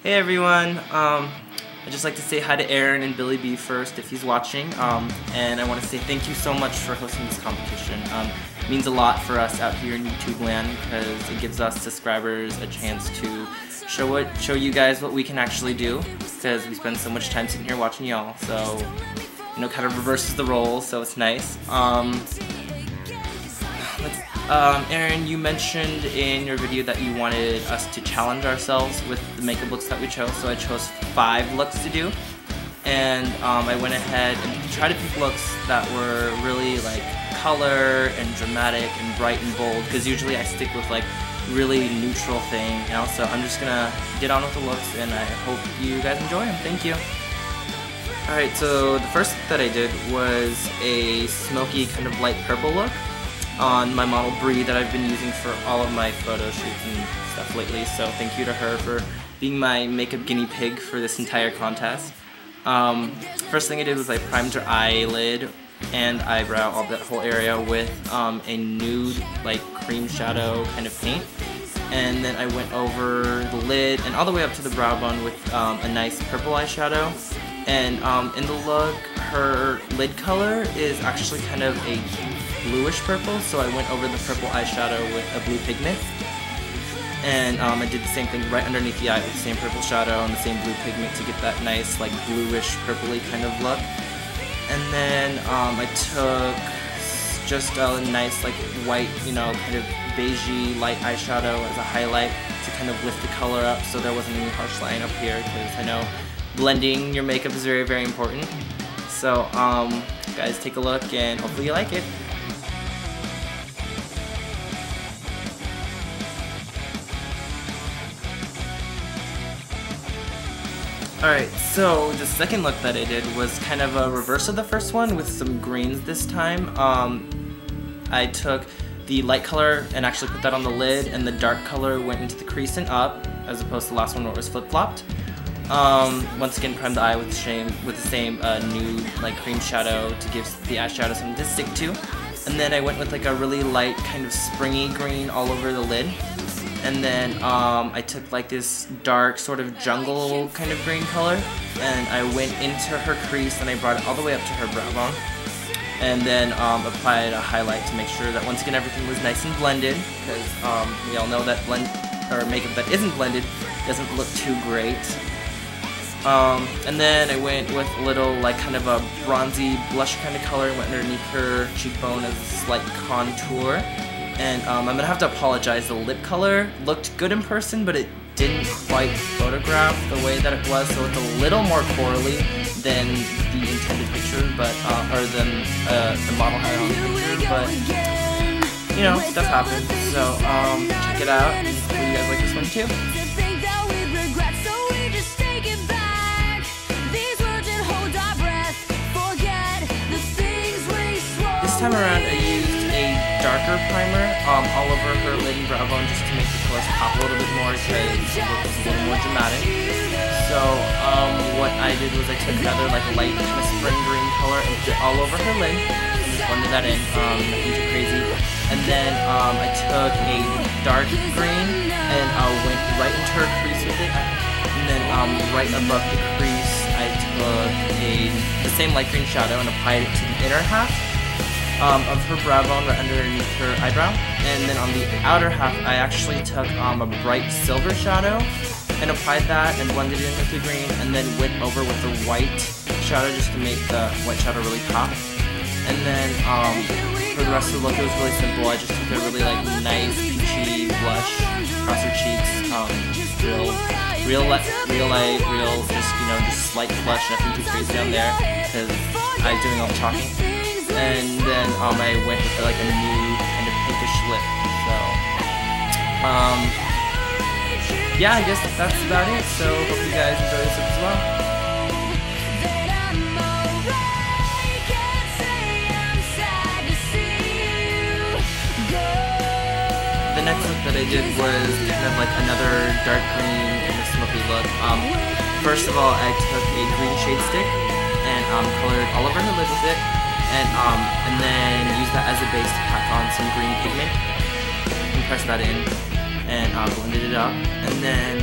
Hey everyone, I'd just like to say hi to Aaron and Billy B first if he's watching, and I want to say thank you so much for hosting this competition. It means a lot for us out here in YouTube land because it gives us subscribers a chance to show you guys what we can actually do, because we spend so much time sitting here watching y'all, so kind of reverses the roles, so it's nice. Aaron, you mentioned in your video that you wanted us to challenge ourselves with the makeup looks that we chose, so I chose 5 looks to do, and I went ahead and tried to pick looks that were really like color and dramatic and bright and bold, because usually I stick with like really neutral thing, so I'm just gonna get on with the looks and I hope you guys enjoy them. Thank you. Alright, so the first look that I did was a smoky kind of light purple look on my model Bree that I've been using for all of my photo shoots and stuff lately, so thank you to her for being my makeup guinea pig for this entire contest. First thing I did was I primed her eyelid and eyebrow, all that whole area, with a nude like cream shadow kind of paint, and then I went over the lid and all the way up to the brow bone with a nice purple eyeshadow. And in the look, her lid color is actually kind of a bluish purple, so I went over the purple eyeshadow with a blue pigment. And I did the same thing right underneath the eye with the same purple shadow and the same blue pigment to get that nice like bluish purpley kind of look. And then I took just a nice like white, kind of beigey light eyeshadow as a highlight to kind of lift the color up so there wasn't any harsh line up here, because I know blending your makeup is very, very important. So guys, take a look and hopefully you like it. Alright, so the second look that I did was kind of a reverse of the first one with some greens this time. I took the light color and actually put that on the lid, and the dark color went into the crease and up, as opposed to the last one where it was flip-flopped. Once again, primed the eye with the same nude like cream shadow to give the eyeshadow something to stick to. And then I went with like a really light kind of springy green all over the lid. And then I took like this dark sort of jungle kind of green color, and I went into her crease and I brought it all the way up to her brow bone. And then applied a highlight to make sure that once again everything was nice and blended, because we all know that makeup that isn't blended doesn't look too great. And then I went with a little like kind of a bronzy blush kind of color and went underneath her cheekbone as a slight contour. And I'm gonna have to apologize, the lip color looked good in person, but it didn't quite photograph the way that it was, so it's a little more corally than the intended picture, but or than the model had on the picture, but stuff happens. So check it out, and hopefully you guys like this one too. This time around I used a darker primer all over her lid and brow bone just to make the colors pop a little bit more, because it looks a little more dramatic. So what I did was I took another like light kind of spring green color and put it all over her lid and just blended that in, nothing too crazy. And then I took a dark green and went right into her crease with it. And then right above the crease I took the same light green shadow and applied it to the inner half of her brow bone right underneath her eyebrow. And then on the outer half I actually took a bright silver shadow and applied that and blended it in with the green, and then went over with the white shadow just to make the white shadow really pop. And then for the rest of the look it was really simple. I just took a really like nice peachy blush across her cheeks, real light, just slight blush, nothing too crazy down there because I was doing all the talking. And then I went with like a nude kind of pinkish lip. So yeah, I guess that's about it. So hope you guys enjoy this as well. The next look that I did was kind of like another dark green kind of smoky look. First of all, I took a green shade stick and colored all over her lid with it. And then use that as a base to pack on some green pigment and press that in. and blended it up. And then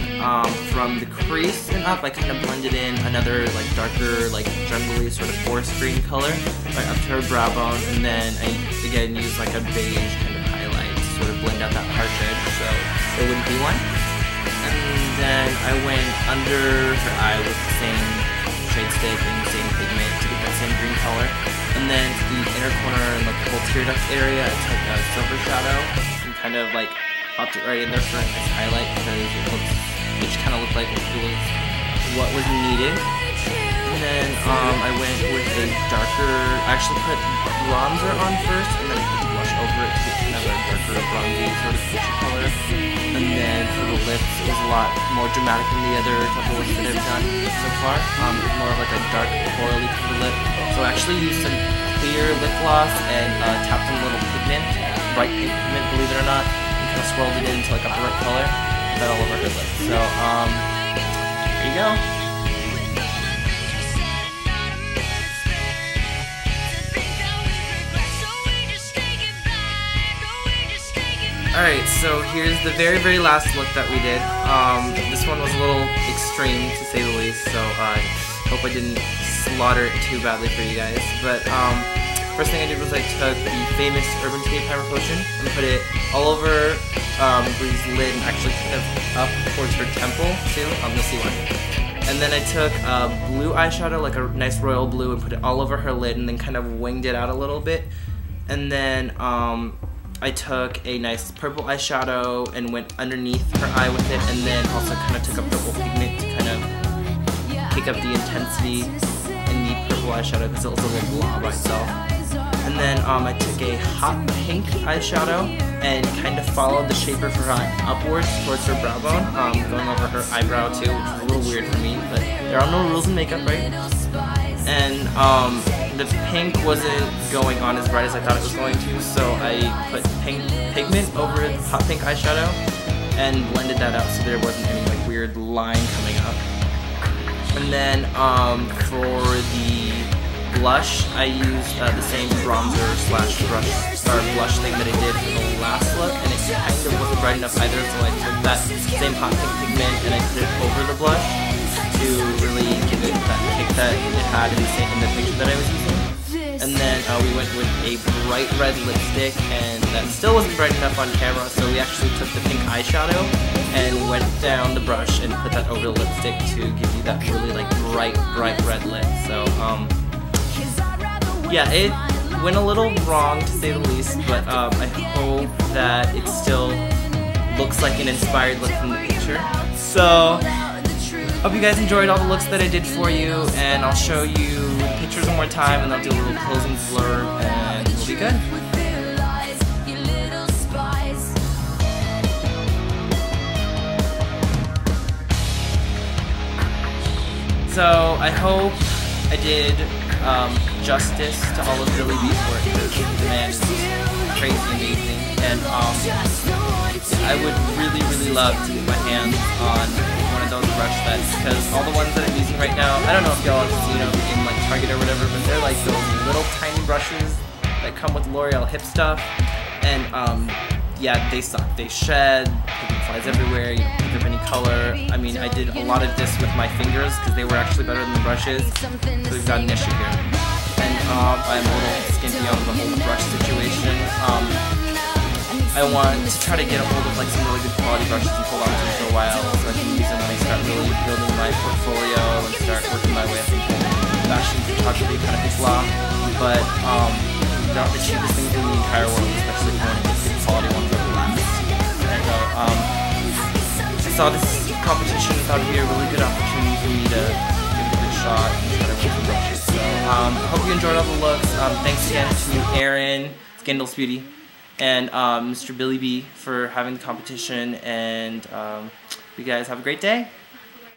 from the crease and up, I kind of blended in another like darker, like jungly sort of forest green color right up to her brow bone. And then I again used like a beige kind of highlight to sort of blend out that harsh edge so there wouldn't be one. And then I went under her eye with the same shade stick and the same pigment to get that same green color. And then to the inner corner and like the whole tear duct area, I took a silver shadow and kind of like popped it right in there for a nice highlight because it just kind of looked like it was what was needed. And then I went with a darker, I actually put bronzer on first and then I put the blush over it to get kind of a darker bronzy sort of peachy color. And then for the lips, it was a lot more dramatic than the other couple lips that I've done so far. More of like a dark corally covered lip. So I actually used some clear lip gloss and tapped in a little pigment, bright pink pigment, believe it or not, and kind of swirled it in until I got the right color. Put that all over her lips. So there you go. Alright, so here's the very last look that we did. This one was a little extreme to say the least, so I hope I didn't slaughter it too badly for you guys. But first thing I did was I took the famous Urban Decay Primer Potion and put it all over Bree's lid and actually kind of up towards her temple too. You'll see why. And then I took a blue eyeshadow, like a nice royal blue, and put it all over her lid and then kind of winged it out a little bit. And then I took a nice purple eyeshadow and went underneath her eye with it, and then also kind of took a purple pigment to kind of pick up the intensity in the purple eyeshadow because it was a little blob by itself. And then I took a hot pink eyeshadow and kind of followed the shape of her eye upwards towards her brow bone, going over her eyebrow too, which was a little weird for me, but there are no rules in makeup, right? And the pink wasn't going on as bright as I thought it was going to, so I put pink pigment over the hot pink eyeshadow and blended that out so there wasn't any like weird line coming up. And then for the blush, I used the same bronzer slash blush thing that I did for the last look, and it kind of wasn't bright enough either, so I took that same hot pink pigment and I put it over the blush to really give it that kick that it had in the picture that I was using. And then we went with a bright red lipstick, and that still wasn't bright enough on camera, so we actually took the pink eyeshadow and went down the brush and put that over the lipstick to give you that really like bright red lip. So yeah, it went a little wrong to say the least, but I hope that it still looks like an inspired look from the picture. So hope you guys enjoyed all the looks that I did for you, and I'll show you the pictures one more time and I'll do a little closing blur and we'll be good. So I hope I did justice to all of Billy B's work because the man is crazy amazing, and I would really love to get my hands on one of those brush sets because all the ones that I'm using right now, I don't know if y'all have seen them in like Target or whatever, but they're like those little tiny brushes that come with L'Oreal Hip stuff, and yeah, they suck. They shed, pigment flies everywhere, you don't pick up any color. I mean, I did a lot of this with my fingers because they were actually better than the brushes, so we've got an issue here. And I'm a little skimpy on the whole brush situation. I want to try to get a hold of like some really good quality brushes and hold on to them for a while so I can use them when I start really building my portfolio and start working my way up into fashion photography kind of blah. But they're not the cheapest things in the entire world, especially when you get good quality ones that last. And I saw this competition and thought it would be a really good opportunity for me to give it a good shot and try to work with brushes. So I hope you enjoyed all the looks. Thanks again to Aaron, ScandalousBeauty, and Mr. Billy B for having the competition, and you guys have a great day.